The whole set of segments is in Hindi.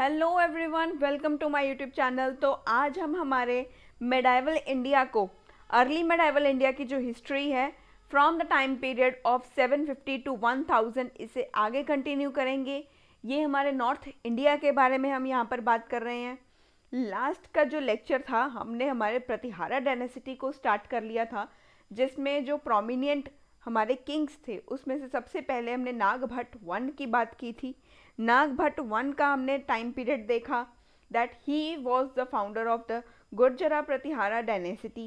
Hello everyone, welcome to my YouTube channel. तो आज हम हमारे मेडाइवल इंडिया को, अर्ली मेडाइवल इंडिया की जो हिस्ट्री है from the time period of 750 to 1000, इसे आगे कंटिन्यू करेंगे। ये हमारे नॉर्थ इंडिया के बारे में हम यहाँ पर बात कर रहे हैं। लास्ट का जो लेक्चर था हमने हमारे प्रतिहारा डायनेसिटी को स्टार्ट कर लिया था, जिसमें जो प्रोमिनेंट हमारे किंग्स थे उसमें से सबसे पहले हमने नागभट्ट वन की बात की थी। नागभट्ट वन का हमने टाइम पीरियड देखा, that he was the founder of the Gurjara Pratihara dynasty.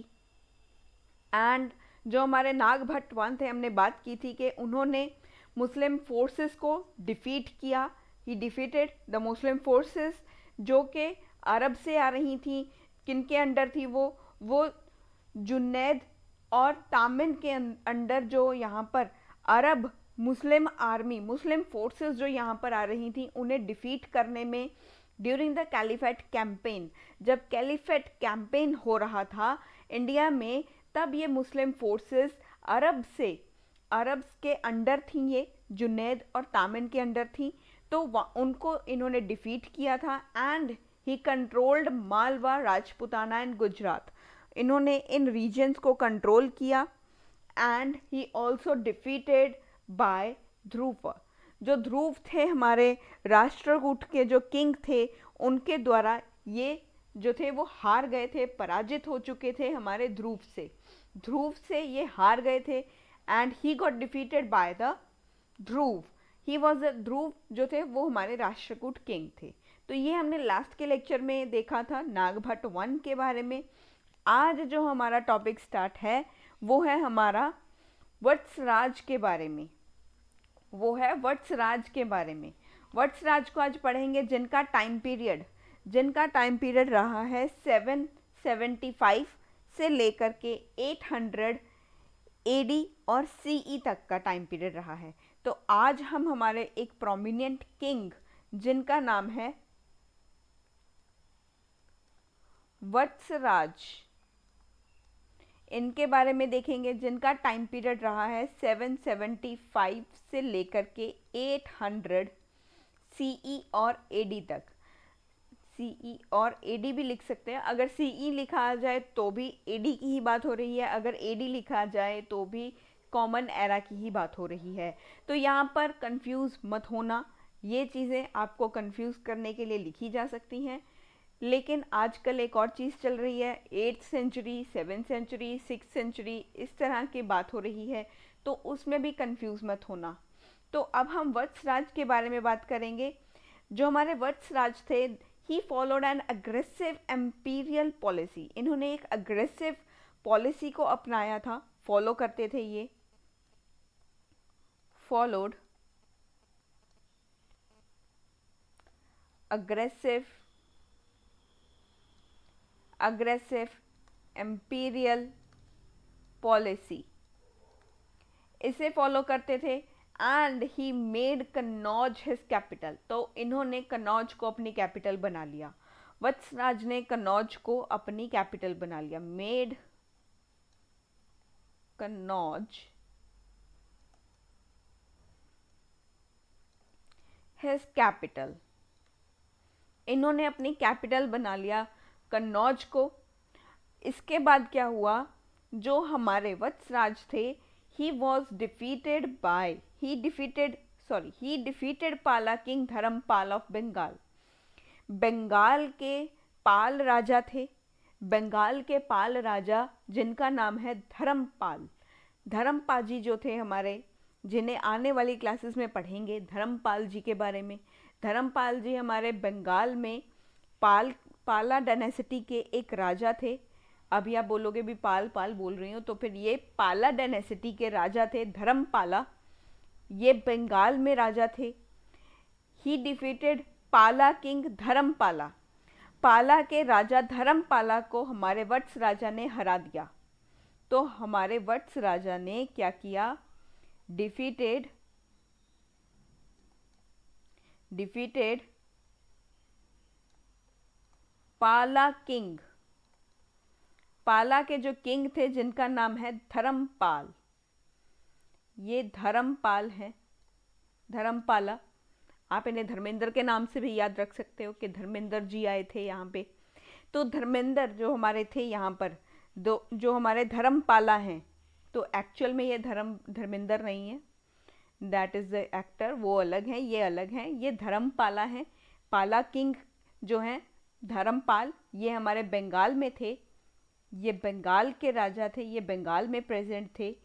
And जो हमारे नागभट्ट वन थे, हमने बात की थी कि उन्होंने मुस्लिम फोर्सेस को डिफीट किया। ही डिफीटेड द मुस्लिम फोर्सेस जो कि अरब से आ रही थी। किनके अंडर थी वो जुनैद और तामिन के अंडर जो यहाँ पर अरब मुस्लिम आर्मी, मुस्लिम फोर्सेस जो यहाँ पर आ रही थी, उन्हें डिफीट करने में ड्यूरिंग द कैलिफेट कैंपेन, जब कैलिफेट कैंपेन हो रहा था इंडिया में, तब ये मुस्लिम फोर्सेस अरब के अंडर थी, ये जुनैद और तामिन के अंडर थी। तो उनको इन्होंने डिफीट किया था and he controlled Malwa, Rajputana and Gujarat. इन्होंने इन रीजन्स को कंट्रोल किया। And he also defeated by Dhruva. जो ध्रुव थे हमारे राष्ट्रकूट के जो किंग थे, उनके द्वारा ये जो थे वो हार गए थे, पराजित हो चुके थे हमारे ध्रुव से ये हार गए थे। And he got defeated by the Dhruva. He was Dhruva जो थे वो हमारे राष्ट्रकूट किंग थे। तो ये हमने लास्ट के लेक्चर में देखा था नागभट्ट वन के बारे में। आज जो हमारा टॉपिक स्टार्ट है वो है हमारा वत्सराज के बारे में। वत्सराज को आज पढ़ेंगे, जिनका टाइम पीरियड रहा है 775 से लेकर के 800 एडी और सीई तक का टाइम पीरियड रहा है। तो आज हम हमारे एक प्रोमिनेंट किंग जिनका नाम है वत्सराज, इनके बारे में देखेंगे, जिनका टाइम पीरियड रहा है 775 से लेकर के 800 सीई और एडी तक। सीई और एडी भी लिख सकते हैं, अगर सीई लिखा आ जाए तो भी एडी की ही बात हो रही है, अगर एडी लिखा जाए तो भी कॉमन एरा की ही बात हो रही है। तो यहाँ पर कंफ्यूज मत होना, ये चीज़ें आपको कंफ्यूज करने के लिए लिखी जा सकती हैं। लेकिन आजकल एक और चीज़ चल रही है, 8th century, 7th century, 6th century, इस तरह की बात हो रही है, तो उसमें भी कंफ्यूज मत होना। तो अब हम वत्सराज के बारे में बात करेंगे। जो हमारे वत्सराज थे, he followed an aggressive Amperian policy. इन्होंने एक अग्रेसिव पॉलिसी को अपनाया था, फॉलो करते थे ये, फॉलोड अग्रेसिव एम्पीरियल पॉलिसी, इसे फॉलो करते थे। And he made Kannauj his capital. तो इन्होंने कन्नौज को अपनी कैपिटल बना लिया। वत्सराज ने कन्नौज को अपनी कैपिटल बना लिया, मेड कन्नौज हिज कैपिटल। इन्होंने अपनी कैपिटल बना लिया कन्नौज को। इसके बाद क्या हुआ, जो हमारे वत्सराज थे, he defeated पाला किंग धर्मपाल ऑफ बंगाल। बंगाल के पाल राजा थे, बंगाल के पाल राजा जिनका नाम है धर्मपाल। धर्मपाल जी जो थे हमारे, जिन्हें आने वाली क्लासेस में पढ़ेंगे धर्मपाल जी के बारे में। धर्मपाल जी हमारे बंगाल में पाला डायनेसिटी के एक राजा थे। अभी आप बोलोगे भी पाल बोल रही हूँ, तो फिर ये पाला डायनेसिटी के राजा थे धर्मपाला, ये बंगाल में राजा थे। ही डिफीटेड पाला किंग धर्मपाला। पाला के राजा धर्मपाला को हमारे वत्स राजा ने हरा दिया। तो हमारे वत्स राजा ने क्या किया, डिफीटेड पाला किंग। पाला के जो किंग थे जिनका नाम है धर्मपाल, ये धर्मपाल है, धर्मपाला। आप इन्हें धर्मेंद्र के नाम से भी याद रख सकते हो कि धर्मेंद्र जी आए थे यहाँ पे। तो धर्मेंद्र जो हमारे थे यहाँ पर, दो जो हमारे धर्मपाला हैं, तो एक्चुअल में ये धर्मेंद्र नहीं है, दैट इज़ द एक्टर, वो अलग हैं, ये अलग हैं, ये धर्मपाला हैं। पाला किंग जो हैं धर्मपाल, ये हमारे बंगाल में थे, ये बंगाल के राजा थे, ये बंगाल में प्रेजेंट थे।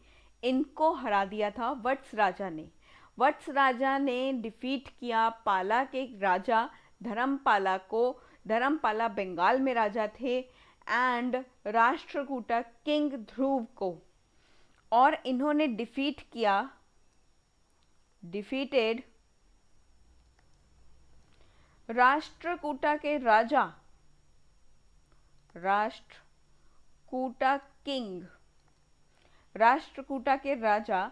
इनको हरा दिया था वत्स राजा ने। वत्स राजा ने डिफीट किया पाला के राजा धर्मपाला को। धर्मपाला बंगाल में राजा थे, एंड राष्ट्रकूटा किंग ध्रुव को। और इन्होंने डिफीटेड राष्ट्रकूटा के राजा, राष्ट्रकूटा के राजा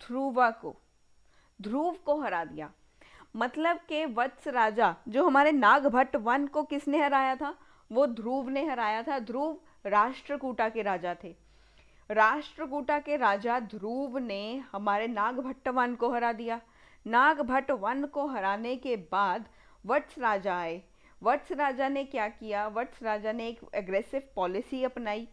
ध्रुव को हरा दिया। मतलब के वत्स राजा जो हमारे नागभट्ट वन को किसने हराया था? वो ध्रुव ने हराया था। ध्रुव राष्ट्रकूटा के राजा थे। राष्ट्रकूटा के राजा ध्रुव ने हमारे नागभट्ट वन को हरा दिया। नागभट्ट वन को हराने के बाद वत्स राजा आए। वत्स राजा ने क्या किया? वत्स राजा ने एक एग्रेसिव पॉलिसी अपनाई।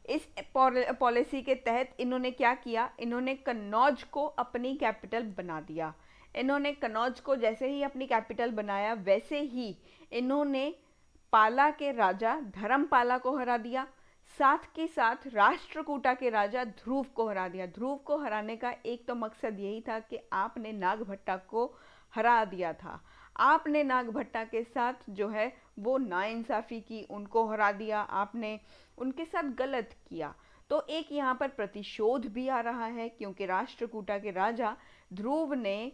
इस पॉलिसी के तहत इन्होंने क्या किया? इन्होंने कन्नौज को अपनी कैपिटल बना दिया। इन्होंने कन्नौज को जैसे ही अपनी कैपिटल बनाया, वैसे ही इन्होंने पाला के राजा धर्मपाला को हरा दिया। साथ के साथ राष्ट्रकूटा के राजा ध्रुव को हरा दिया। ध्रुव को हराने का एक तो मकसद यही था कि आपने नागभट्टा को हरा दिया था। आपने नागभट्टा के साथ जो है वो नाइंसाफ़ी की, उनको हरा दिया, आपने उनके साथ गलत किया। तो एक यहाँ पर प्रतिशोध भी आ रहा है, क्योंकि राष्ट्रकूटा के राजा ध्रुव ने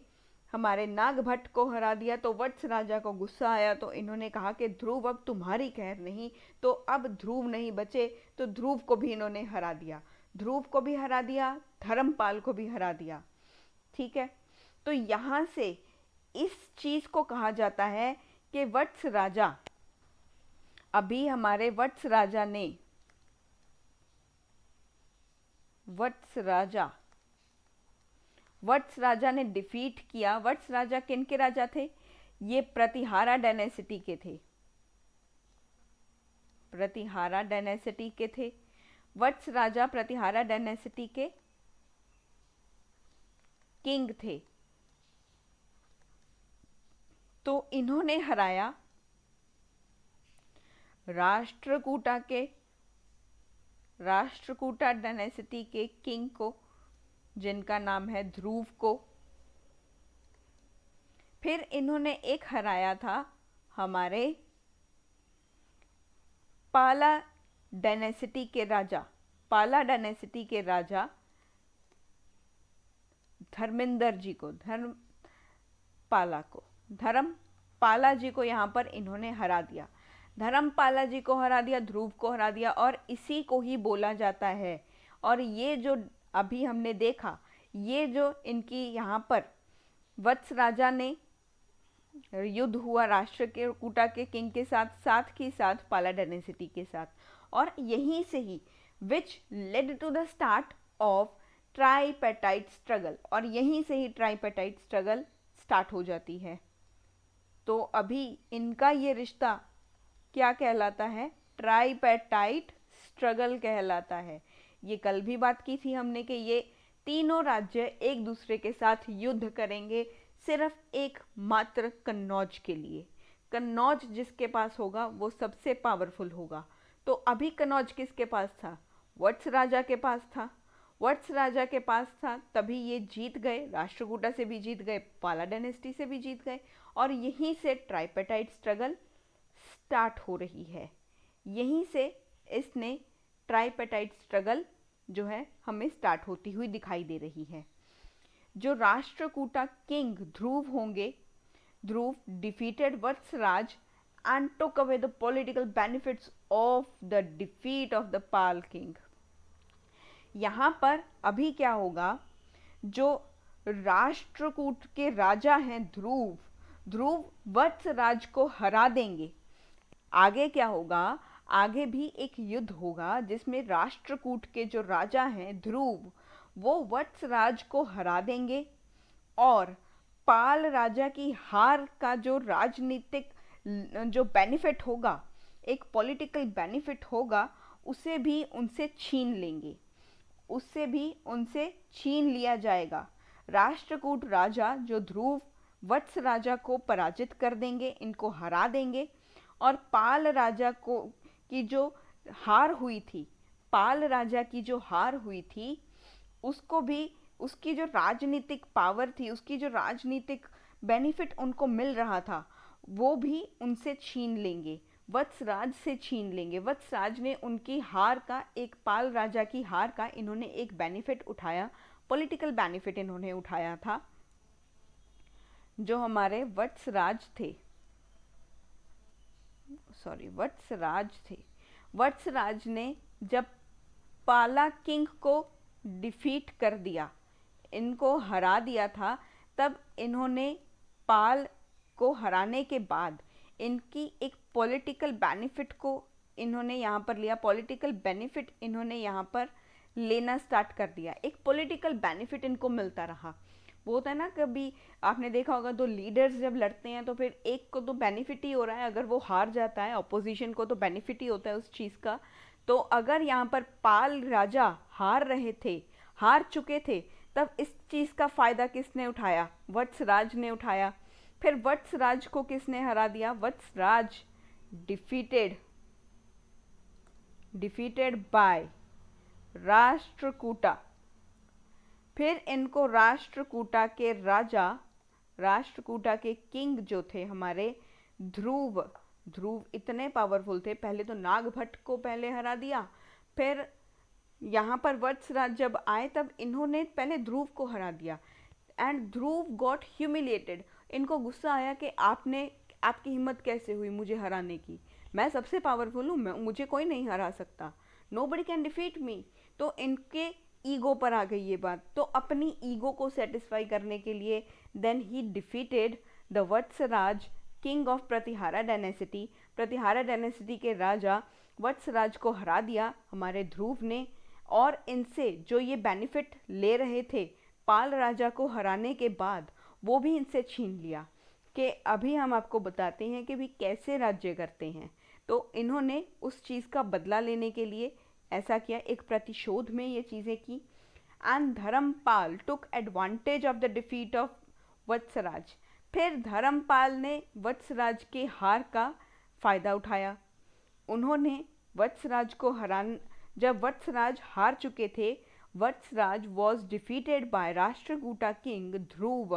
हमारे नागभट्ट को हरा दिया। तो वत्स राजा को गुस्सा आया, तो इन्होंने कहा कि ध्रुव अब तुम्हारी खैर नहीं। तो अब ध्रुव नहीं बचे, तो ध्रुव को भी इन्होंने हरा दिया। ध्रुव को भी हरा दिया, धर्मपाल को भी हरा दिया। ठीक है, तो यहाँ से इस चीज को कहा जाता है कि वत्स राजा, अभी हमारे वत्स राजा ने डिफीट किया। वत्स राजा किन के राजा थे? ये प्रतिहारा डायनेसिटी के थे। प्रतिहारा डायनेसिटी के थे वत्स राजा। प्रतिहारा डायनेसिटी के किंग थे। तो इन्होंने हराया राष्ट्रकूटा डायनेसिटी के किंग को, जिनका नाम है ध्रुव को। फिर इन्होंने एक हराया था हमारे पाला डायनेसिटी के राजा धर्मेंद्र जी को, धर्मपाला जी को यहाँ पर इन्होंने हरा दिया। धर्मपाला जी को हरा दिया, ध्रुव को हरा दिया, और इसी को ही बोला जाता है। और ये जो अभी हमने देखा, ये जो इनकी यहाँ पर वत्स राजा ने युद्ध हुआ राष्ट्रकूटा के किंग के साथ, साथ ही साथ पाला डायनेसिटी के साथ, और यहीं से ही which led to the start of tripartite struggle, और यहीं से ही ट्राइपेटाइट स्ट्रगल स्टार्ट हो जाती है। तो अभी इनका ये रिश्ता क्या कहलाता है? ट्राइपेटाइट स्ट्रगल कहलाता है। ये कल भी बात की थी हमने कि ये तीनों राज्य एक दूसरे के साथ युद्ध करेंगे, सिर्फ एक मात्र कन्नौज के लिए। कन्नौज जिसके पास होगा वो सबसे पावरफुल होगा। तो अभी कन्नौज किसके पास था? वत्स राजा के पास था। वत्स राजा के पास था, तभी ये जीत गए, राष्ट्रकूटा से भी जीत गए, पाला डायनेस्टी से भी जीत गए, और यहीं से ट्राइपेटाइट स्ट्रगल स्टार्ट हो रही है। यहीं से इसने ट्राइपेटाइट स्ट्रगल जो है हमें स्टार्ट होती हुई दिखाई दे रही है। जो राष्ट्रकूटा किंग ध्रुव होंगे, Dhruva defeated Vatsaraja and took away the political benefits of the defeat of the Pala king. यहाँ पर अभी क्या होगा? जो राष्ट्रकूट के राजा हैं ध्रुव वत्सराज को हरा देंगे। आगे क्या होगा? आगे भी एक युद्ध होगा जिसमें राष्ट्रकूट के जो राजा हैं ध्रुव, वो वत्सराज को हरा देंगे, और पाल राजा की हार का जो राजनीतिक जो बेनिफिट होगा, एक पॉलिटिकल बेनिफिट होगा, उसे भी उनसे छीन लेंगे, उससे भी उनसे छीन लिया जाएगा। राष्ट्रकूट राजा जो ध्रुव वत्स राजा को पराजित कर देंगे, इनको हरा देंगे, और पाल राजा को की जो हार हुई थी, पाल राजा की जो हार हुई थी, उसको भी, उसकी जो राजनीतिक पावर थी, उसकी जो राजनीतिक बेनिफिट उनको मिल रहा था, वो भी उनसे छीन लेंगे, वत्सराज से छीन लेंगे। वत्सराज ने उनकी हार का, एक पाल राजा की हार का इन्होंने एक बेनिफिट उठाया, पॉलिटिकल बेनिफिट इन्होंने उठाया था। जो हमारे वत्सराज थे, वत्सराज ने जब पाला किंग को डिफीट कर दिया, इनको हरा दिया था, तब इन्होंने पाल को हराने के बाद इनकी एक पॉलिटिकल बेनिफिट को इन्होंने यहाँ पर लिया, पॉलिटिकल बेनिफिट इन्होंने यहाँ पर लेना स्टार्ट कर दिया, एक पॉलिटिकल बेनिफिट इनको मिलता रहा। वो होता है ना, कभी आपने देखा होगा, दो लीडर्स जब लड़ते हैं तो फिर एक को तो बेनिफिट ही हो रहा है, अगर वो हार जाता है अपोजिशन को तो बेनिफिट ही होता है उस चीज़ का। तो अगर यहाँ पर पाल राजा हार रहे थे, हार चुके थे, तब इस चीज़ का फ़ायदा किसने उठाया? वत्सराज ने उठाया। फिर वत्सराज को किसने हरा दिया? Vatsaraj defeated by Rashtrakuta. फिर इनको राष्ट्रकूटा के किंग जो थे हमारे ध्रुव इतने पावरफुल थे, पहले तो नागभट्ट को पहले हरा दिया, फिर यहाँ पर वत्सराज जब आए तब इन्होंने पहले ध्रुव को हरा दिया, एंड ध्रुव गॉट ह्यूमिलेटेड। इनको गुस्सा आया कि आपकी हिम्मत कैसे हुई मुझे हराने की, मैं सबसे पावरफुल हूँ, मुझे कोई नहीं हरा सकता, नोबडी कैन डिफीट मी। तो इनके ईगो पर आ गई ये बात, तो अपनी ईगो को सेटिस्फाई करने के लिए then he defeated the Vatsaraj king of Pratihara dynasty के राजा वत्सराज को हरा दिया हमारे ध्रुव ने। और इनसे जो ये बेनिफिट ले रहे थे पाल राजा को हराने के बाद, वो भी इनसे छीन लिया। कि अभी हम आपको बताते हैं कि भी कैसे राज्य करते हैं। तो इन्होंने उस चीज़ का बदला लेने के लिए ऐसा किया, एक प्रतिशोध में ये चीज़ें की। And Dharmapal took advantage of the defeat of Vatsaraj. फिर धर्मपाल ने वत्सराज के हार का फ़ायदा उठाया। उन्होंने वत्सराज को जब वत्सराज हार चुके थे, Vatsaraj was defeated by Rashtrakuta king Dhruv,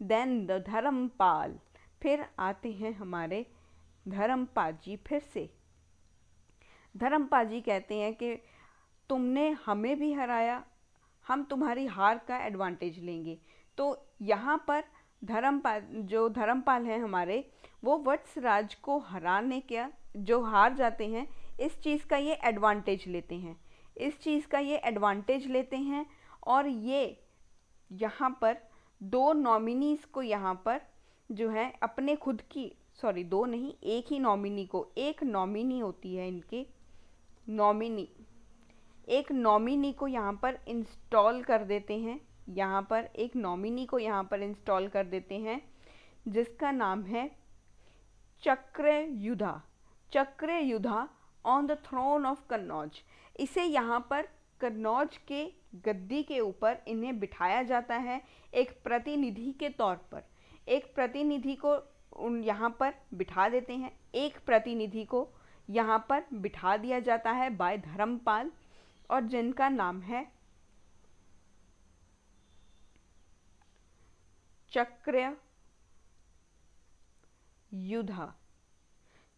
then the Dharmapal. फिर आते हैं हमारे धर्मपाल जी। फिर से धर्मपाल जी कहते हैं कि तुमने हमें भी हराया, हम तुम्हारी हार का एडवांटेज लेंगे। तो यहाँ पर धर्मपाल हैं हमारे, वो वत्सराज को हराने का, जो हार जाते हैं, इस चीज़ का ये एडवांटेज लेते हैं। और ये यहाँ पर दो नॉमिनीज़ को यहाँ पर जो है अपने खुद की, सॉरी दो नहीं, एक ही नॉमिनी को, एक नॉमिनी होती है इनके, एक नॉमिनी को यहाँ पर इंस्टॉल कर देते हैं, जिसका नाम है Chakrayudha on the throne of Kannauj. इसे यहाँ पर कन्नौज के गद्दी के ऊपर इन्हें बिठाया जाता है एक प्रतिनिधि के तौर पर। एक प्रतिनिधि को यहाँ पर बिठा देते हैं, एक प्रतिनिधि को यहाँ पर बिठा दिया जाता है बाय धर्मपाल, और जिनका नाम है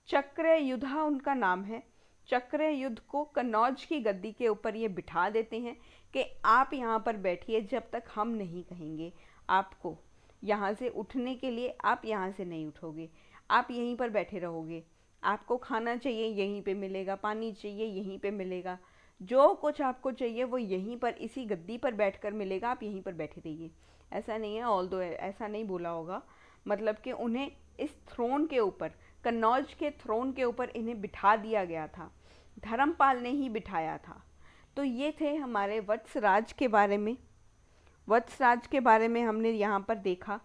चक्रयुधा उनका नाम है। चक्रयुध को कन्नौज की गद्दी के ऊपर ये बिठा देते हैं कि आप यहाँ पर बैठिए जब तक हम नहीं कहेंगे आपको यहाँ से उठने के लिए, आप यहाँ से नहीं उठोगे, आप यहीं पर बैठे रहोगे। आपको खाना चाहिए यहीं पे मिलेगा, पानी चाहिए यहीं पे मिलेगा, जो कुछ आपको चाहिए वो यहीं पर इसी गद्दी पर बैठकर मिलेगा, आप यहीं पर बैठे रहिए। ऐसा नहीं है, ऑल्दो ऐसा नहीं बोला होगा, मतलब कि उन्हें इस थ्रोन के ऊपर, कन्नौज के थ्रोन के ऊपर इन्हें बिठा दिया गया था, धर्मपाल ने ही बिठाया था। तो ये थे हमारे वत्सराज के बारे में हमने यहाँ पर देखा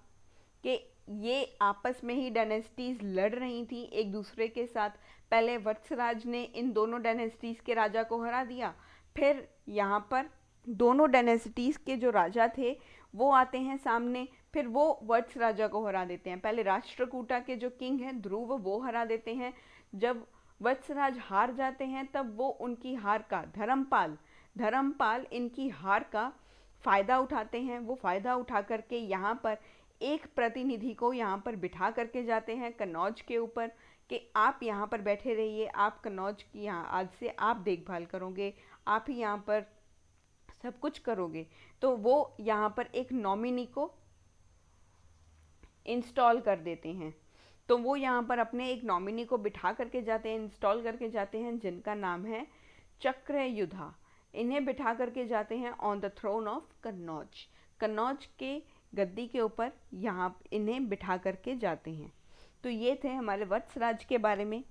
कि ये आपस में ही डायनेस्टीज लड़ रही थी एक दूसरे के साथ। पहले वत्सराज ने इन दोनों डायनेस्टीज के राजा को हरा दिया, फिर यहाँ पर दोनों डायनेस्टीज के जो राजा थे वो आते हैं सामने, फिर वो वत्स राजा को हरा देते हैं। पहले राष्ट्रकूटा के जो किंग हैं ध्रुव, वो हरा देते हैं। जब वत्सराज हार जाते हैं तब वो उनकी हार का धर्मपाल इनकी हार का फायदा उठाते हैं। वो फायदा उठा करके यहाँ पर एक प्रतिनिधि को यहाँ पर बिठा करके जाते हैं कन्नौज के ऊपर कि आप यहाँ पर बैठे रहिए, आप कन्नौज की यहाँ आज से आप देखभाल करोगे, आप ही यहाँ पर सब कुछ करोगे। तो वो यहाँ पर एक नॉमिनी को इंस्टॉल कर देते हैं। तो वो यहाँ पर अपने एक नॉमिनी को बिठा करके जाते हैं, इंस्टॉल करके जाते हैं, जिनका नाम है चक्रयुधा। इन्हें बिठा करके जाते हैं on the throne of Kannauj. Kannauj के गद्दी के ऊपर यहाँ इन्हें बिठा करके जाते हैं। तो ये थे हमारे वत्सराज के बारे में।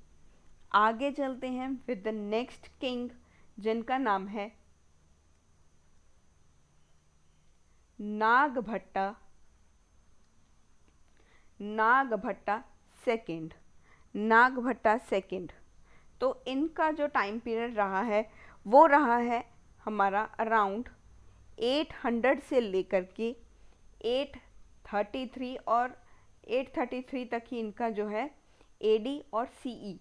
आगे चलते हैं विद द नेक्स्ट किंग, जिनका नाम है नागभट्टा सेकंड। नागभट्टा सेकंड। तो इनका जो टाइम पीरियड रहा है वो रहा है हमारा अराउंड 800 से लेकर के 833, और 833 तक ही इनका जो है एडी और सीई,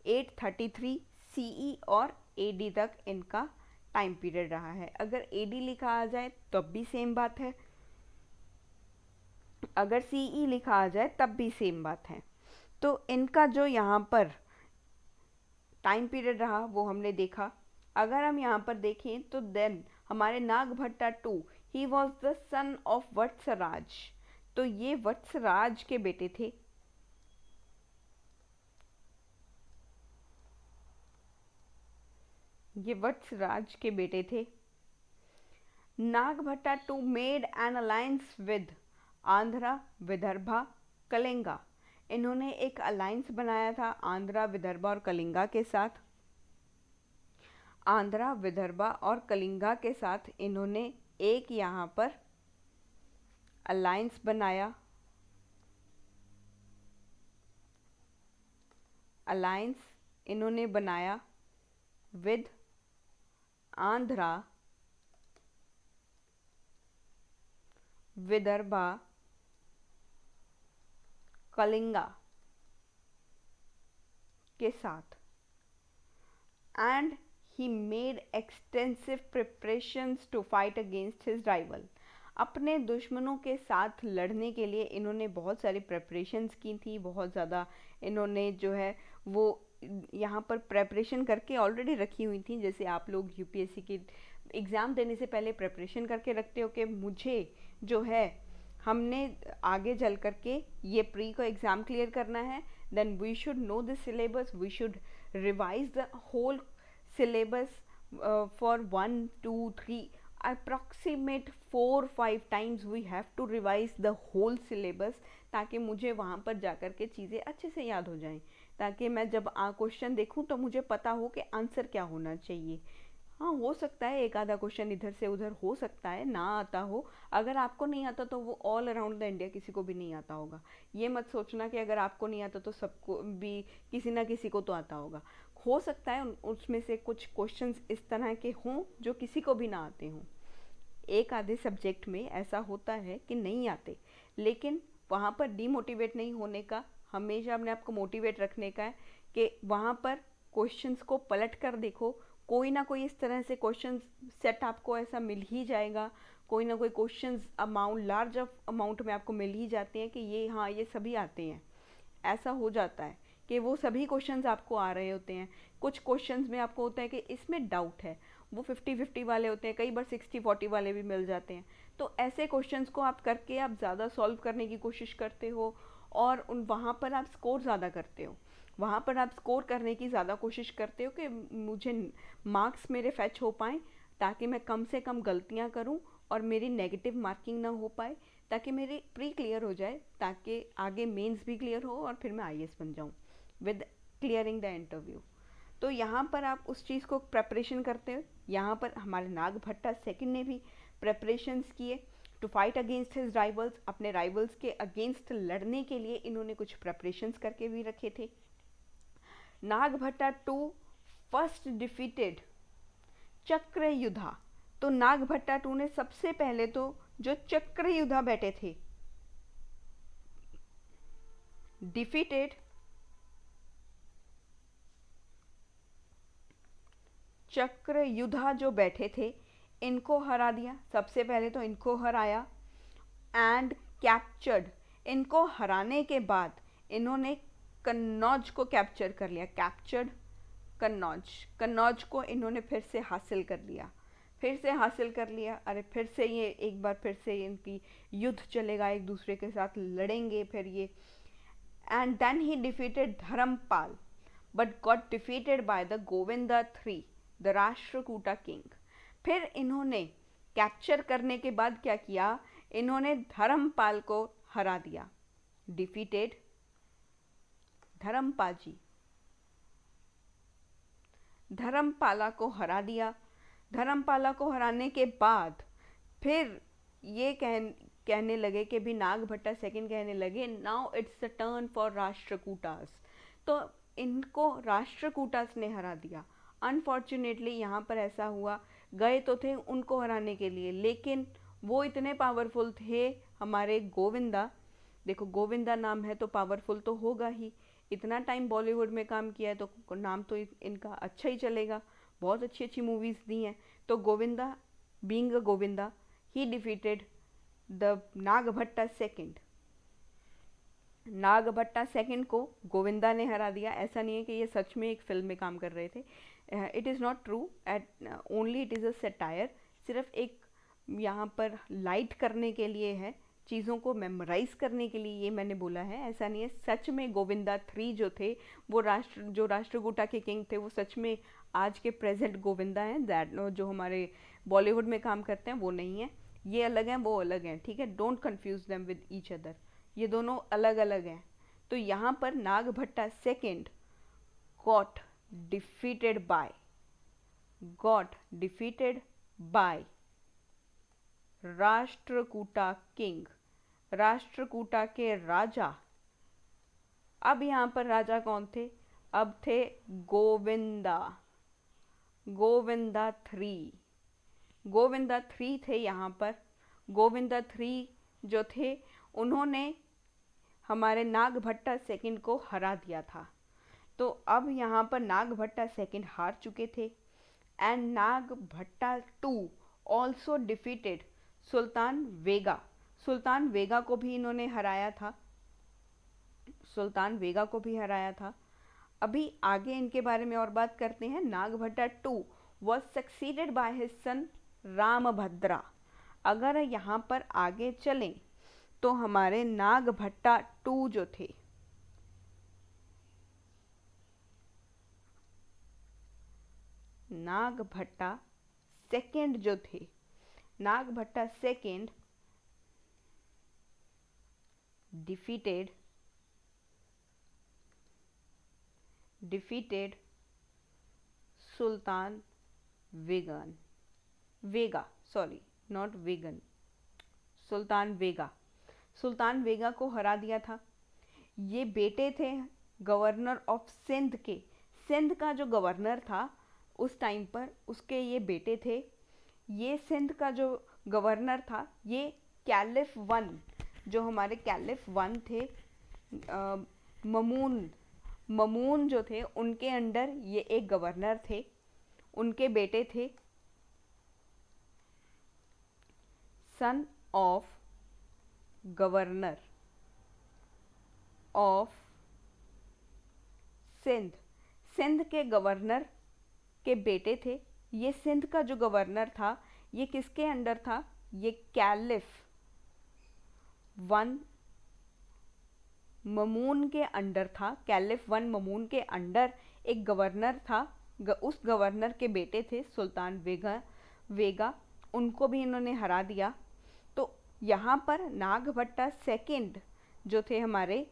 833 सीई और एडी तक इनका टाइम पीरियड रहा है। अगर एडी लिखा आ जाए तब भी सेम बात है, अगर सीई लिखा आ जाए तब भी सेम बात है। तो इनका जो यहाँ पर टाइम पीरियड रहा वो हमने देखा। अगर हम यहाँ पर देखें तो देन हमारे Nagabhatta two, he was the son of Vatsaraj. तो ये वत्सराज के बेटे थे। ये वत्सराज के बेटे थे। Nagabhatta two made an alliance with Andhra, Vidarbha, Kalinga. इन्होंने एक अलायंस बनाया था आंध्रा, विदर्भा और कलिंगा के साथ। आंध्रा, विदर्भा और कलिंगा के साथ इन्होंने एक यहाँ पर अलायंस बनाया। अलायंस इन्होंने बनाया विद आंध्रा, विदर्भा, कलिंगा के साथ। And he made extensive preparations to fight against his rival. अपने दुश्मनों के साथ लड़ने के लिए इन्होंने बहुत सारी प्रेपरेशंस की थी, बहुत ज़्यादा इन्होंने जो है वो यहाँ पर प्रेपरेशन करके ऑलरेडी रखी हुई थी। जैसे आप लोग यूपीएससी की एग्ज़ाम देने से पहले प्रेपरेशन करके रखते हो कि मुझे जो है हमने आगे चल करके ये प्री को एग्ज़ाम क्लियर करना है, then we should know the syllabus, we should revise the whole syllabus for 1 2 3 approximate 4-5 times we have to revise the whole syllabus, ताकि मुझे वहाँ पर जाकर के चीज़ें अच्छे से याद हो जाएं, ताकि मैं जब क्वेश्चन देखूँ तो मुझे पता हो कि आंसर क्या होना चाहिए। हाँ, हो सकता है एक आधा क्वेश्चन इधर से उधर हो सकता है ना आता हो। अगर आपको नहीं आता तो वो ऑल अराउंड द इंडिया किसी को भी नहीं आता होगा। ये मत सोचना कि अगर आपको नहीं आता तो सबको भी किसी ना किसी को तो आता होगा। हो सकता है उसमें से कुछ क्वेश्चंस इस तरह के हों जो किसी को भी ना आते हों। एक आधे सब्जेक्ट में ऐसा होता है कि नहीं आते, लेकिन वहाँ पर डीमोटिवेट नहीं होने का, हमेशा अपने आप को मोटिवेट रखने का है कि वहाँ पर क्वेश्चंस को पलट कर देखो। कोई ना कोई इस तरह से क्वेश्चन सेट आपको ऐसा मिल ही जाएगा, कोई ना कोई क्वेश्चंस अमाउंट लार्ज अमाउंट में आपको मिल ही जाते हैं कि ये हाँ ये सभी आते हैं। ऐसा हो जाता है कि वो सभी क्वेश्चंस आपको आ रहे होते हैं। कुछ क्वेश्चंस में आपको होता है कि इसमें डाउट है, वो 50-50 वाले होते हैं, कई बार 60-40 वाले भी मिल जाते हैं। तो ऐसे क्वेश्चंस को आप करके आप ज़्यादा सॉल्व करने की कोशिश करते हो और उन वहाँ पर आप स्कोर ज़्यादा करते हो, वहाँ पर आप स्कोर करने की ज़्यादा कोशिश करते हो कि मुझे मार्क्स मेरे फैच हो पाएँ, ताकि मैं कम से कम गलतियाँ करूँ और मेरी नेगेटिव मार्किंग ना हो पाए, ताकि मेरी प्री क्लियर हो जाए, ताकि आगे मेंस भी क्लियर हो और फिर मैं आईएएस बन जाऊँ विद क्लियरिंग द इंटरव्यू। तो यहाँ पर आप उस चीज़ को प्रेपरेशन करते हो। यहाँ पर हमारे नागभट्टा सेकंड ने भी प्रेपरेशंस किए। To fight against his rivals, अपने राइवल्स के अगेंस्ट लड़ने के लिए इन्होंने कुछ प्रेपरेशंस करके भी रखे थे। नागभट्टा टू फर्स्ट डिफीटेड चक्रयुधा, तो नागभट्टा टू ने सबसे पहले तो जो चक्रयुधा बैठे थे, डिफीटेड चक्रयुधा जो बैठे थे इनको हरा दिया, सबसे पहले तो इनको हराया। एंड कैप्चर्ड, इनको हराने के बाद इन्होंने कन्नौज को कैप्चर कर लिया। कैप्चर्ड कन्नौज, कन्नौज को इन्होंने फिर से हासिल कर लिया, फिर से हासिल कर लिया। अरे फिर से ये एक बार फिर से इनकी युद्ध चलेगा, एक दूसरे के साथ लड़ेंगे फिर ये। And then he defeated Dharmapal but got defeated by the Govinda III, the Rashtrakuta king. फिर इन्होंने कैप्चर करने के बाद क्या किया, इन्होंने धर्मपाल को हरा दिया। डिफीटेड धर्मपाल जी, धर्मपाला को हरा दिया। धर्मपाला को हराने के बाद फिर ये कहने लगे कि भी नागभट्टा सेकंड कहने लगे now it's the turn for Rashtrakutas, तो इनको राष्ट्रकूटास ने हरा दिया। अनफॉर्चुनेटली यहाँ पर ऐसा हुआ, गए तो थे उनको हराने के लिए, लेकिन वो इतने पावरफुल थे हमारे गोविंदा। देखो गोविंदा नाम है तो पावरफुल तो होगा ही, इतना टाइम बॉलीवुड में काम किया है तो नाम तो इनका अच्छा ही चलेगा, बहुत अच्छी अच्छी मूवीज़ दी हैं। तो Govinda being a Govinda he defeated the Nagabhatta second. Nagabhatta second को गोविंदा ने हरा दिया। ऐसा नहीं है कि ये सच में एक फिल्म में काम कर रहे थे, it is not true, at only it is a satire, सिर्फ एक यहाँ पर लाइट करने के लिए है, चीज़ों को मेमोराइज करने के लिए ये मैंने बोला है, ऐसा नहीं है। सच में गोविंदा III जो थे वो जो राष्ट्रकूटा के किंग थे वो सच में आज के प्रेजेंट गोविंदा हैं, दैट जो हमारे बॉलीवुड में काम करते हैं वो नहीं है, ये अलग हैं वो अलग हैं, ठीक है। Don't confuse them with each other, ये दोनों अलग अलग हैं। तो यहाँ पर Nagabhatta second got defeated by Rashtrakuta king, Rashtrakuta के राजा। अब यहाँ पर राजा कौन थे, अब थे गोविंदा III थे यहाँ पर। गोविंदा III जो थे उन्होंने हमारे नागभट्टा सेकंड को हरा दिया था। तो अब यहाँ पर नागभट्टा सेकंड हार चुके थे। And Nagabhata II also defeated sultan Vega, sultan Vega को भी इन्होंने हराया था, सुल्तान वेगा को भी हराया था। अभी आगे इनके बारे में और बात करते हैं। Nagabhata II was succeeded by his son Ramabhadra. अगर यहाँ पर आगे चलें तो हमारे नागभट्टा II जो थे, नागभट्टा सेकंड जो थे, नागभट्टा सेकंड डिफीटेड सुल्तान सुल्तान वेगा को हरा दिया था। ये बेटे थे गवर्नर ऑफ सिंध के, सिंध का जो गवर्नर था उस टाइम पर उसके ये बेटे थे। ये सिंध का जो गवर्नर था ये कैलिफ I, जो हमारे कैलिफ I थे, ममून जो थे उनके अंडर ये एक गवर्नर थे, उनके बेटे थे। Son of governor of Sindh के गवर्नर के बेटे थे। ये सिंध का जो गवर्नर था ये किसके अंडर था, ये कैलिफ I ममून के अंडर था। कैलिफ I ममून के अंडर एक गवर्नर था, उस गवर्नर के बेटे थे सुल्तान वेगा, उनको भी इन्होंने हरा दिया। तो यहाँ पर नागभट्टा सेकंड जो थे हमारे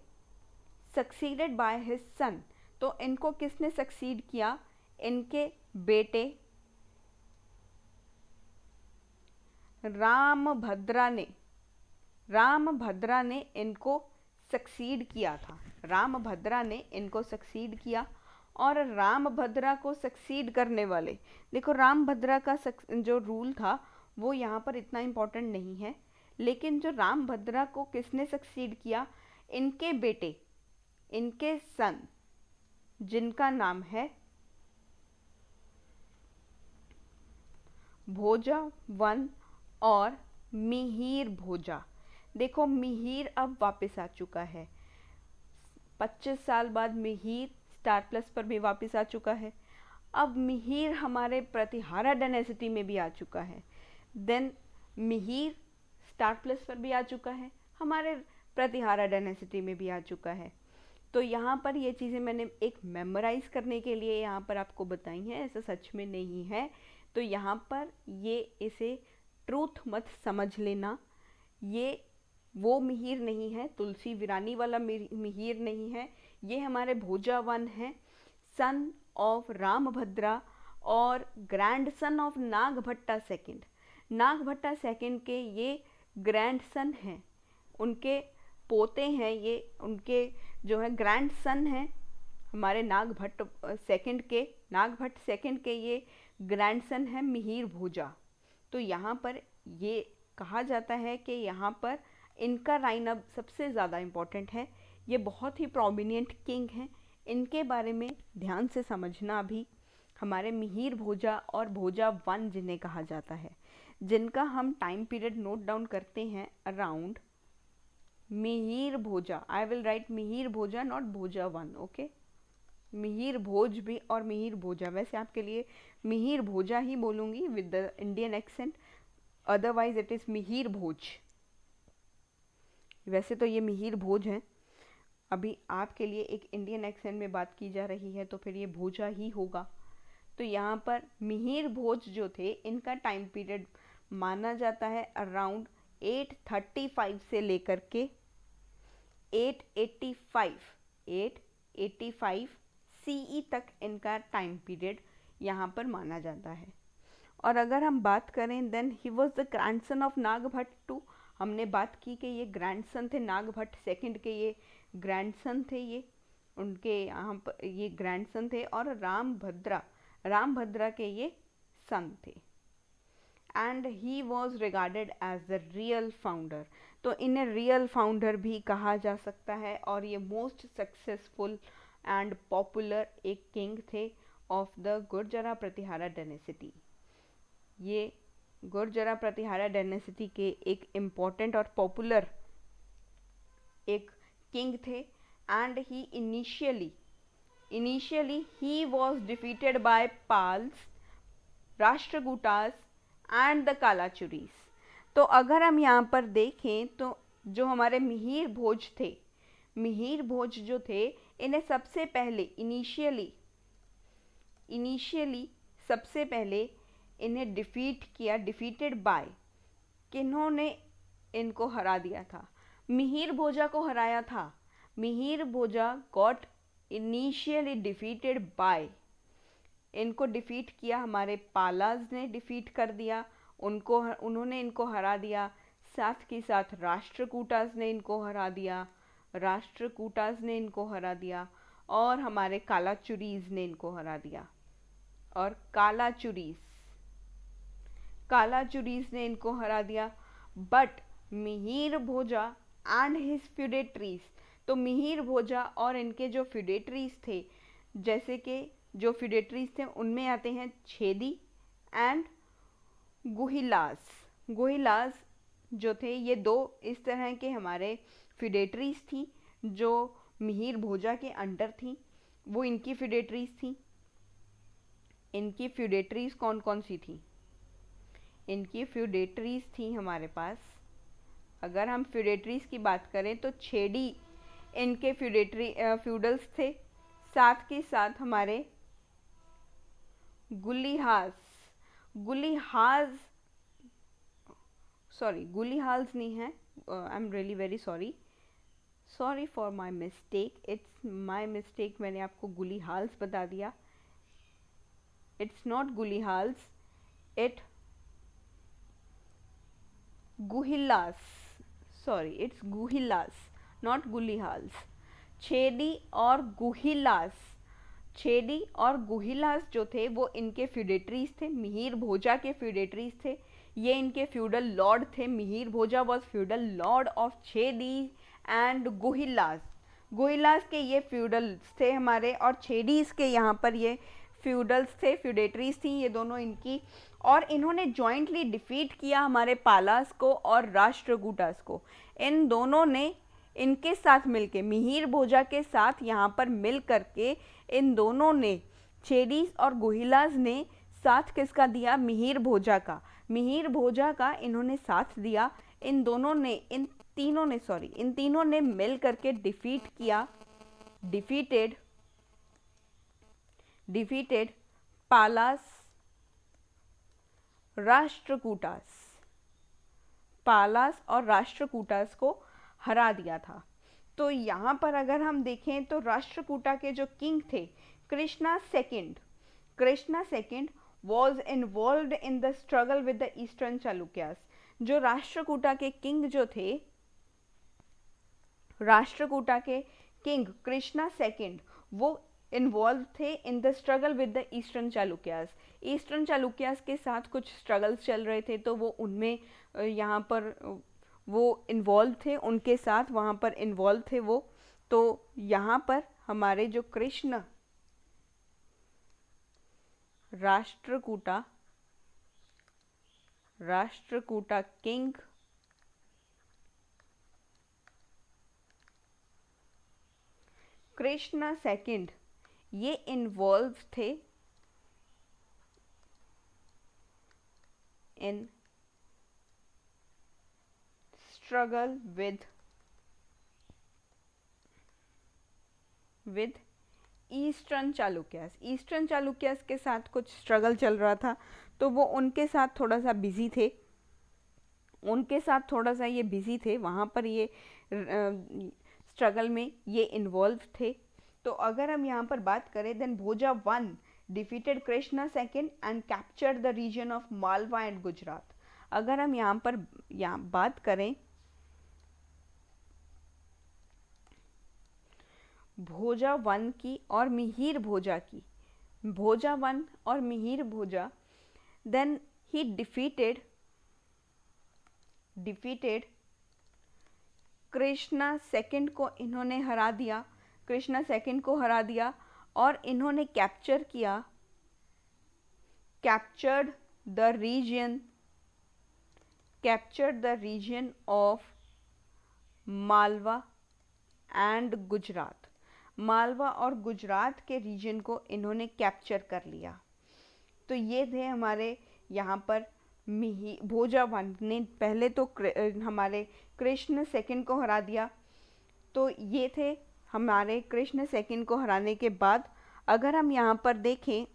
सक्सीडेड बाय हिज सन, तो इनको किसने सक्सीड किया, इनके बेटे रामभद्रा ने रामभद्रा ने इनको सक्सीड किया था। रामभद्रा ने इनको सक्सीड किया और रामभद्रा को सक्सीड करने वाले, देखो रामभद्रा का जो रूल था वो यहाँ पर इतना इम्पोर्टेंट नहीं है, लेकिन जो रामभद्रा को किसने सक्सीड किया, इनके बेटे, इनके सन, जिनका नाम है भोजा वन और मिहिर भोजा। देखो मिहिर अब वापस आ चुका है, 25 साल बाद मिहिर स्टार प्लस पर भी वापस आ चुका है। अब मिहिर हमारे प्रतिहारा डायनेसिटी में भी आ चुका है। देन मिहिर स्टार प्लस पर भी आ चुका है, हमारे प्रतिहारा डायनेसिटी में भी आ चुका है। तो यहाँ पर ये चीज़ें मैंने एक मेमोराइज करने के लिए यहाँ पर आपको बताई हैं, ऐसा सच में नहीं है। तो यहाँ पर ये इसे ट्रूथ मत समझ लेना, ये वो मिहिर नहीं है, तुलसी वीरानी वाला मिहिर नहीं है, ये हमारे भोजा वन है, सन ऑफ रामभद्रा और grand son of Nagabhatta second. Nagabhatta second के ये ग्रैंड सन हैं, उनके पोते हैं, ये उनके जो है ग्रैंड सन हैं हमारे नागभट्ट सेकंड के ये ग्रैंड सन है मिहिर भोजा। तो यहाँ पर ये कहा जाता है कि यहाँ पर इनका लाइन अब सबसे ज़्यादा इम्पोर्टेंट है, ये बहुत ही प्रोमिनेंट किंग हैं, इनके बारे में ध्यान से समझना भी। हमारे मिहिर भोजा और भोजा वन जिन्हें कहा जाता है, जिनका हम टाइम पीरियड नोट डाउन करते हैं अराउंड मिहिर भोजा, आई विल राइट मिहिर भोजा नॉट भोजा वन, ओके। मिहिर भोज भी और मिहिर भोजा, वैसे आपके लिए मिहिर भोजा ही बोलूँगी with the Indian accent, otherwise it is Mihir Bhoj. वैसे तो ये मिहिर भोज हैं, अभी आपके लिए एक इंडियन एक्सेंट में बात की जा रही है तो फिर ये भोजा ही होगा। तो यहाँ पर मिहिर भोज जो थे, इनका टाइम पीरियड माना जाता है अराउंड 835 से लेकर के 885 CE तक इनका टाइम पीरियड यहाँ पर माना जाता है। और अगर हम बात करें then he was the grandson of Nagabhatta two, हमने बात की कि ये ग्रैंडसन थे, नागभट्ट सेकंड के ये ग्रैंडसन थे, ये उनके यहाँ पर ये ग्रैंडसन थे, और रामभद्रा के ये सन थे। And he was regarded as the real founder, तो इन्हें रियल फाउंडर भी कहा जा सकता है। और ये मोस्ट सक्सेसफुल एंड पॉपुलर एक किंग थे of the Gurjara Pratihara dynasty. ये गुर्जरा प्रतिहारा डायनेसिटी के एक इम्पॉर्टेंट और पॉपुलर एक किंग थे। And he initially he was defeated by Palas, Rashtrakutas and the Kalachuris. तो अगर हम यहाँ पर देखें तो जो हमारे मिहिर भोज थे, मिहिर भोज जो थे, इन्हें सबसे पहले इनिशियली सबसे पहले इन्हें डिफीटेड बाय, किन्होंने इनको हरा दिया था, मिहिर भोजा को हराया था। Mihir Bhoja got initially defeated by, इनको डिफीट किया हमारे पालाज ने डिफीट कर दिया उन्होंने इनको हरा दिया। साथ के साथ राष्ट्रकूटास ने इनको हरा दिया और हमारे कालाचुरीज ने इनको हरा दिया। और कालाचुरीज ने इनको हरा दिया। बट मिहिर भोजा एंड हिज फ्यूडेटरीज, तो मिहिर भोजा और इनके जो फ्यूडेटरीज थे, जैसे कि जो फ्यूडेटरीज थे उनमें आते हैं छेदी एंड गुहिलास जो थे, ये दो इस तरह के हमारे फ्यूडेटरीज थी जो मिहिर भोजा के अंडर थी, वो इनकी फ्यूडेटरीज थी। इनकी फ्यूडेटरीज कौन कौन सी थी? इनकी फ्यूडेटरीज थी हमारे पास, अगर हम फ्यूडेटरीज की बात करें तो छेदी इनके फ्यूडल्स थे। साथ के साथ हमारे गुलिहास नहीं है, I am really very sorry for my mistake, it's my mistake, मैंने आपको गुलिहाल्स बता दिया, it's not Gulihals, it Guhilas, sorry it's Guhilas, not Gulihals. Chedi और गुहिलास, छेदी और गुहिलास जो थे वो इनके फ्यूडेटरीज थे, मिहिर भोजा के फ्यूडेटरीज थे। ये इनके फ्यूडल लॉर्ड थे। Mihir Bhoja was feudal lord of Chedi and Guhilas. Guhilas के ये फ्यूडल्स थे हमारे, और छेडीज के यहाँ पर ये फ्यूडल्स थे, फ्यूडेटरीज थी ये दोनों इनकी। और इन्होंने जॉइंटली डिफीट किया हमारे पालास को और राष्ट्रकूटास को। इन दोनों ने इनके साथ मिलके, मिहिर भोजा के साथ यहाँ पर मिल करके इन दोनों ने, छेडीज और गुहिलास ने साथ किसका दिया? मिहिर भोजा का। मिहिर भोजा का इन्होंने साथ दिया। इन दोनों ने, इन तीनों ने मिल करके डिफीट किया, डिफीटेड पालास राष्ट्रकूटास, पालास और राष्ट्रकूटास को हरा दिया था। तो यहाँ पर अगर हम देखें तो राष्ट्रकूटा के जो किंग थे Krishna second was involve in the struggle with the eastern Chalukyas. जो राष्ट्रकूटा के किंग जो थे, राष्ट्रकूटा के किंग कृष्णा सेकेंड, वो इन्वॉल्व थे in the struggle with the eastern Chalukyas. Eastern Chalukyas के साथ कुछ स्ट्रगल्स चल रहे थे, तो वो उनमें यहाँ पर वो इन्वॉल्व थे, उनके साथ वहाँ पर इन्वॉल्व थे वो। तो यहाँ पर हमारे जो कृष्ण राष्ट्रकूटा किंग कृष्णा सेकंड, ये इन्वॉल्व थे इन struggle with eastern Chalukyas. Eastern Chalukyas के साथ कुछ स्ट्रगल चल रहा था, तो वो उनके साथ थोड़ा सा बिजी थे, वहाँ पर ये स्ट्रगल में ये इन्वॉल्व थे। तो अगर हम यहाँ पर बात करें, then Bhoja one defeated Krishna second and captured the region of Malwa and Gujarat. अगर हम यहाँ पर बात करें भोजा वन की और मिहिर भोजा की, भोजा वन और Mihir Bhoja, then he defeated Krishna second को इन्होंने हरा दिया, और इन्होंने captured the region of Malwa and Gujarat. Malwa और गुजरात के रीजन को इन्होंने कैप्चर कर लिया। तो ये थे हमारे यहाँ पर भोजा वन ने पहले तो हमारे कृष्ण सेकंड को हरा दिया। तो ये थे हमारे कृष्ण सेकंड को हराने के बाद अगर हम यहाँ पर देखें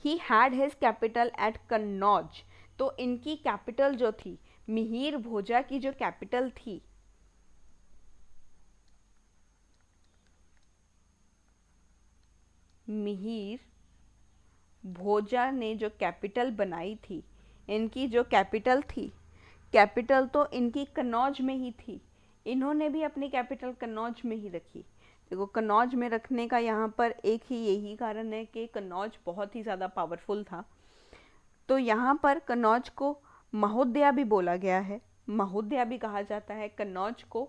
he had his capital eight Kannauj. तो इनकी कैपिटल जो थी, मिहिर भोजा की जो कैपिटल थी, मिहिर भोजा ने जो कैपिटल बनाई थी, इनकी जो कैपिटल तो इनकी कन्नौज में ही थी। इन्होंने भी अपनी कैपिटल कन्नौज में ही रखी। देखो, कन्नौज में रखने का यहाँ पर एक ही यही कारण है कि कन्नौज बहुत ही ज़्यादा पावरफुल था। तो यहाँ पर कन्नौज को महोदया भी बोला गया है, महोदया भी कहा जाता है, कन्नौज को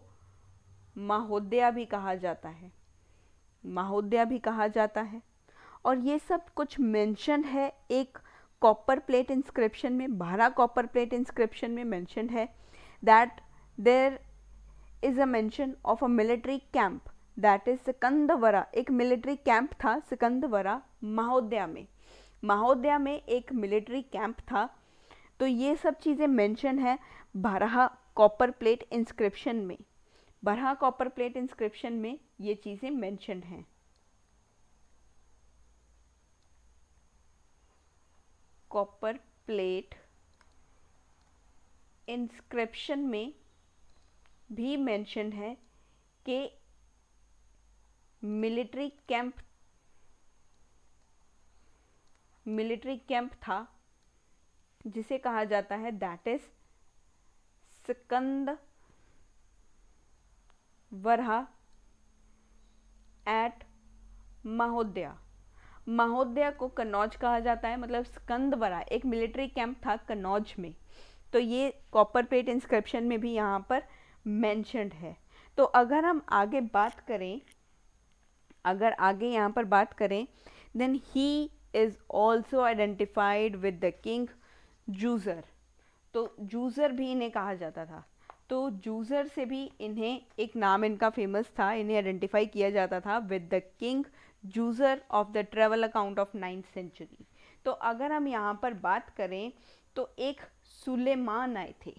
महोदया भी कहा जाता है, और ये सब कुछ मेंशन है एक कॉपर प्लेट इंस्क्रिप्शन में, 12 कॉपर प्लेट इंस्क्रिप्शन में मेंशन है that there is a mention of a military camp that is Sikandvara. एक मिलिट्री कैंप था सिकंदवरा महोदया में एक मिलिट्री कैंप था। तो ये सब चीज़ें मेंशन है 12 कॉपर प्लेट इंस्क्रिप्शन में, 12 कॉपर प्लेट इंस्क्रिप्शन में ये चीज़ें मेंशन हैं। कॉपर प्लेट इंस्क्रिप्शन में भी मेंशन है कि मिलिट्री कैंप था जिसे कहा जाता है दैट इज सिकंद वरहा एट महोदया। महोदया को कन्नौज कहा जाता है, मतलब स्कंदवरा एक मिलिट्री कैंप था कन्नौज में। तो ये कॉपर प्लेट इंस्क्रिप्शन में भी यहाँ पर मेंशन्ड है। तो अगर हम आगे बात करें, अगर आगे यहाँ पर बात करें, then he is also identified with the king Juzr. तो जूजर भी इन्हें कहा जाता था। तो जूजर से भी इन्हें एक नाम इनका फेमस था, इन्हें आइडेंटिफाई किया जाता था with the king Juzr of the travel account of 9th century. तो अगर हम यहाँ पर बात करें तो एक सुलेमान आए थे,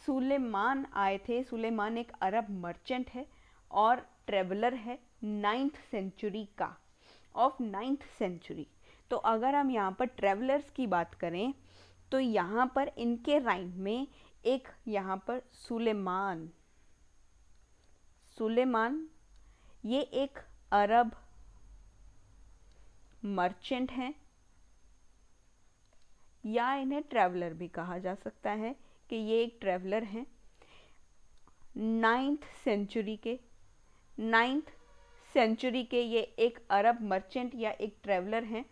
सुलेमान आए थे। सुलेमान एक अरब मर्चेंट है और ट्रेवलर है 9th सेंचुरी का, ऑफ 9th सेंचुरी। तो अगर हम यहाँ पर ट्रेवलर्स की बात करें तो यहाँ पर इनके राइम में एक यहाँ पर सुलेमान, सुलेमान ये एक अरब मर्चेंट हैं, या इन्हें ट्रैवलर भी कहा जा सकता है कि ये एक ट्रैवलर हैं 9th सेंचुरी के। 9th सेंचुरी के ये एक अरब मर्चेंट या एक ट्रैवलर हैं।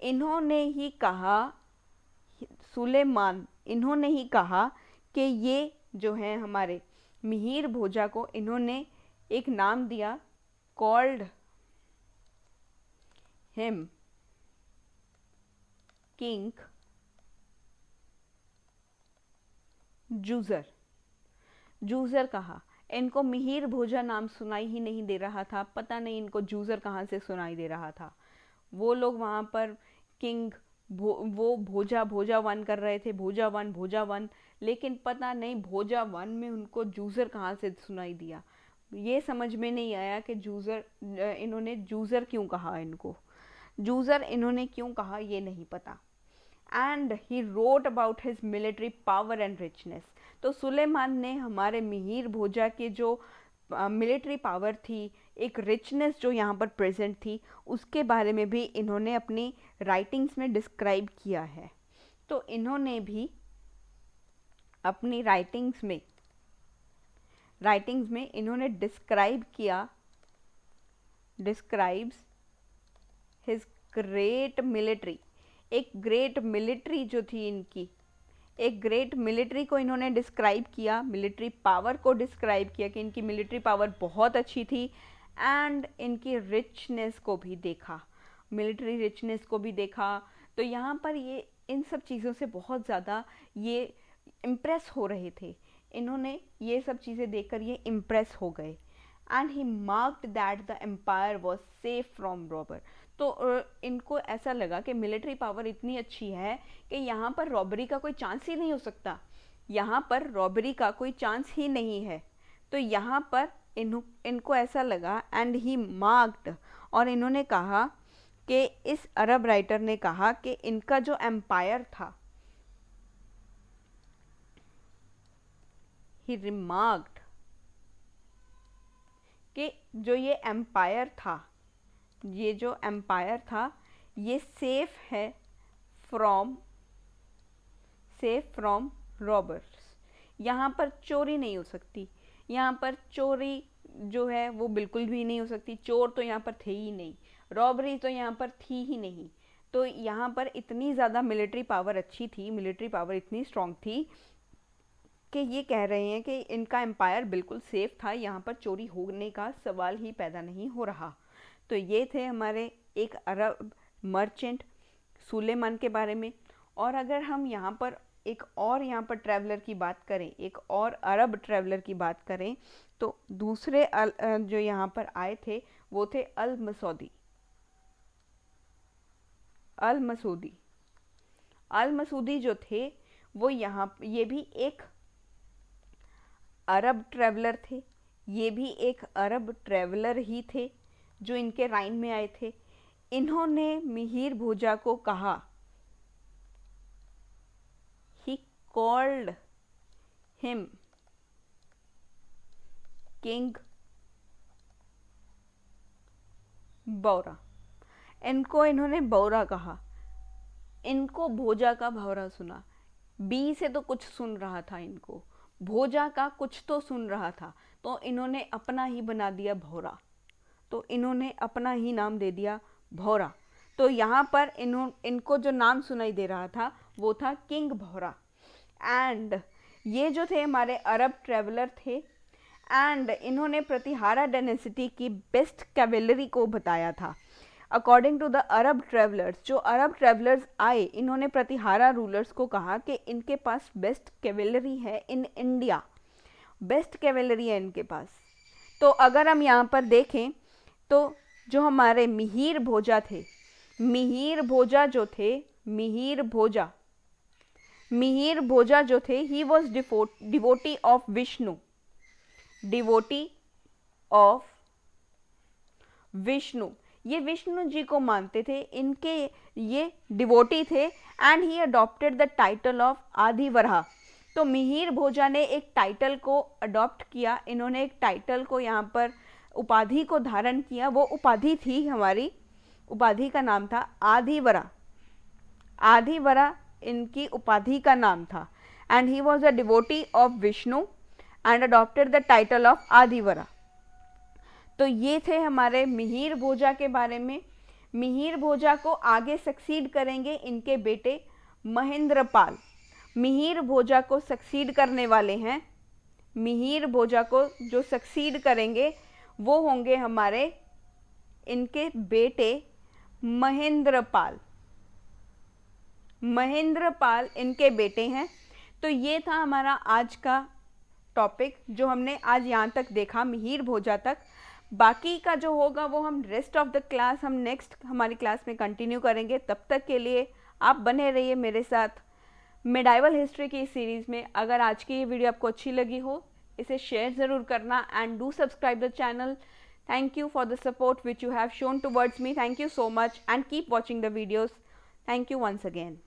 इन्होंने ही कहा, सुलेमान इन्होंने ही कहा कि ये जो हैं हमारे मिहिर भोजा को इन्होंने एक नाम दिया, कॉल्ड हिम किंग जूजर। जूजर कहा, इनको मिहिर भोजा नाम सुनाई ही नहीं दे रहा था, पता नहीं इनको जूजर कहाँ से सुनाई दे रहा था। वो लोग वहाँ पर किंग वो भोजा भोजा वन कर रहे थे, भोजा वन भोजा वन, लेकिन पता नहीं भोजा वन में उनको जूजर कहाँ से सुनाई दिया। ये समझ में नहीं आया कि जूजर, इन्होंने जूजर क्यों कहा, इनको जूजर इन्होंने क्यों कहा ये नहीं पता। And he wrote about his military power and richness. तो सुलेमान ने हमारे मिहिर भोजा के जो मिलिट्री पावर थी, एक रिचनेस जो यहाँ पर प्रेजेंट थी, उसके बारे में भी इन्होंने अपनी राइटिंग्स में डिस्क्राइब किया है। तो इन्होंने भी अपनी राइटिंग्स में इन्होंने डिस्क्राइब किया, डिस्क्राइब्स हिज ग्रेट मिलिट्री, एक ग्रेट मिलिट्री जो थी इनकी, एक ग्रेट मिलिट्री को इन्होंने डिस्क्राइब किया, मिलिट्री पावर को डिस्क्राइब किया कि इनकी मिलिट्री पावर बहुत अच्छी थी। एंड इनकी रिचनेस को भी देखा, मिलिट्री रिचनेस को भी देखा। तो यहाँ पर ये इन सब चीज़ों से बहुत ज़्यादा ये इम्प्रेस हो रहे थे, इन्होंने ये सब चीज़ें देखकर ये इम्प्रेस हो गए। And he marked that the empire was safe from robber. तो इनको ऐसा लगा कि मिलिट्री पावर इतनी अच्छी है कि यहाँ पर रॉबरी का कोई चांस ही नहीं हो सकता, यहाँ पर रॉबरी का कोई चांस ही नहीं है। तो यहाँ पर इनको ऐसा लगा, एंड ही मार्क्ड, और इन्होंने कहा कि इस अरब राइटर ने कहा कि इनका जो एम्पायर था, ही रिमार्क्ड कि जो ये एम्पायर था, ये जो एम्पायर था ये सेफ है फ्रॉम रॉबर्स। यहाँ पर चोरी नहीं हो सकती, यहाँ पर चोरी जो है वो बिल्कुल भी नहीं हो सकती, चोर तो यहाँ पर थे ही नहीं, रॉबरी तो यहाँ पर थी ही नहीं। तो यहाँ पर इतनी ज़्यादा मिलिट्री पावर अच्छी थी, मिलिट्री पावर इतनी स्ट्रॉन्ग थी कि ये कह रहे हैं कि इनका एम्पायर बिल्कुल सेफ था, यहाँ पर चोरी होने का सवाल ही पैदा नहीं हो रहा। तो ये थे हमारे एक अरब मर्चेंट सुलेमान के बारे में। और अगर हम यहाँ पर एक और यहाँ पर ट्रैवलर की बात करें, एक और अरब ट्रैवलर की बात करें, तो दूसरे जो यहाँ पर आए थे वो थे अल मसूदी। अल मसूदी जो थे वो यहाँ, ये भी एक अरब ट्रैवलर थे, ये भी एक अरब ट्रैवलर ही थे जो इनके राइन में आए थे। इन्होंने मिहिर भोजा को कहा, ही कॉल्ड हिम किंग बौरा। इनको इन्होंने बौरा कहा, इनको भोजा का भौरा सुना, बी से तो कुछ सुन रहा था इनको, भोजा का कुछ तो सुन रहा था, तो इन्होंने अपना ही बना दिया भौरा, तो इन्होंने अपना ही नाम दे दिया भौरा। तो यहाँ पर इनको जो नाम सुनाई दे रहा था वो था किंग भौरा। एंड ये जो थे हमारे अरब ट्रेवलर थे, एंड इन्होंने प्रतिहारा डायनेस्टी की बेस्ट कैवेलरी को बताया था। According to the Arab travellers, जो अरब ट्रेवलर्स आए, इन्होंने प्रतिहारा रूलर्स को कहा कि इनके पास बेस्ट कैवेलरी है इन इंडिया, बेस्ट कैवेलरी है इनके पास। तो अगर हम यहाँ पर देखें तो जो हमारे मिहिर भोजा थे, मिहिर भोजा जो थे, मिहिर भोजा जो थे, he was devotee of Vishnu, devotee of Vishnu, ये विष्णु जी को मानते थे, इनके ये डिवोटी थे। And he adopted the title of Adivaraha. तो मिहिर भोजा ने एक टाइटल को अडॉप्ट किया, इन्होंने एक टाइटल को यहाँ पर उपाधि को धारण किया। वो उपाधि थी हमारी, उपाधि का नाम था आदिवरा, आदिवरा इनकी उपाधि का नाम था। And he was a devotee of Vishnu and adopted the title of Adivaraha. तो ये थे हमारे मिहिर भोजा के बारे में। मिहिर भोजा को आगे सक्सीड करेंगे इनके बेटे महेंद्रपाल। मिहिर भोजा को सक्सीड करने वाले हैं, मिहिर भोजा को जो सक्सीड करेंगे वो होंगे हमारे इनके बेटे महेंद्रपाल। महेंद्रपाल इनके बेटे हैं। तो ये था हमारा आज का टॉपिक जो हमने आज यहाँ तक देखा, मिहिर भोजा तक। बाकी का जो होगा वो हम रेस्ट ऑफ द क्लास हम नेक्स्ट हमारी क्लास में कंटिन्यू करेंगे। तब तक के लिए आप बने रहिए मेरे साथ मेडाइवल हिस्ट्री की सीरीज़ में। अगर आज की ये वीडियो आपको अच्छी लगी हो, इसे शेयर ज़रूर करना and do subscribe the channel. Thank you for the support which you have shown towards me. Thank you so much and keep watching the videos. Thank you once again.